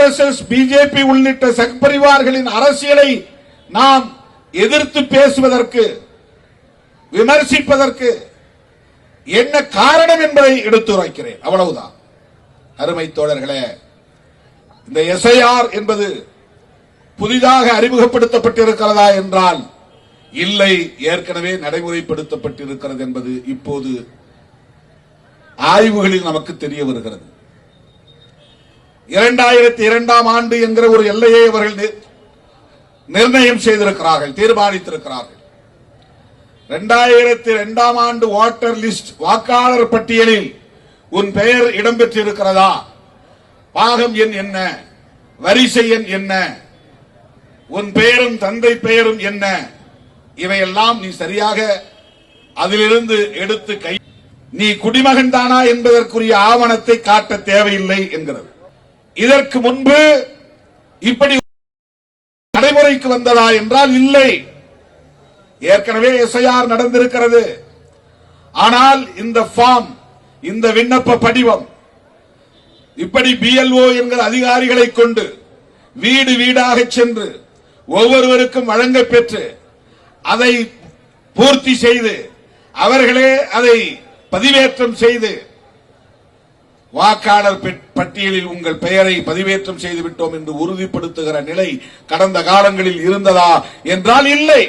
RSS, BJP உள்ளிட்ட சங்பரிவார்களின் அரசியலை நாம் எதிர்த்து பேசுவதற்கு, விமர்சிப்பதற்கு என்ன காரணம் என்பதை எடுத்துரைக்கிறேன். அவ்வளவுதான். அருமை தோழர்களே, இந்த SIR என்பது புதிதாக அறிமுகப்படுத்தப்பட்டிருக்கிறதா என்றால் இல்லை, ஏற்கனவே நடைமுறைப்படுத்தப்பட்டிருக்கிறது என்பது இப்போது ஆய்வுகளில் நமக்கு தெரிய வருகிறது. 2002ஆம் ஆண்டு என்கிற ஒரு எல்லையை அவர்கள் நிர்ணயம் செய்திருக்கிறார்கள், தீர்மானித்திருக்கிறார்கள். 2002ஆம் ஆண்டு வாட்டர் லிஸ்ட், வாக்காளர் பட்டியலில் உன் பெயர் இடம்பெற்றிருக்கிறதா, பாகம் எண் என்ன, வரிசை எண் என்ன, உன் பெயரும் தந்தை பெயரும் என்ன, இவையெல்லாம் நீ சரியாக அதிலிருந்து எடுத்து கை, நீ குடிமகன் தானா என்பதற்குரிய ஆவணத்தை காட்ட தேவையில்லை என்கிறது. இதற்கு முன்பு இப்படி நடைமுறைக்கு வந்ததா என்றால் இல்லை, ஏற்கனவே SIR நடந்திருக்கிறது. ஆனால் இந்த ஃபார்ம், இந்த விண்ணப்ப படிவம் இப்படி BLO என்கிற அதிகாரிகளை கொண்டு வீடு வீடாக சென்று ஒவ்வொருவருக்கும் வழங்க பெற்று அதை பூர்த்தி செய்து அவர்களே அதை பதிவேற்றம் செய்து வாக்காளர் பட்டியலில் உங்கள் பெயரை பதிவேற்றம் செய்து விட்டோம் என்று உறுதிப்படுத்துகிற நிலை கடந்த காலங்களில் இருந்ததா என்றால் இல்லை.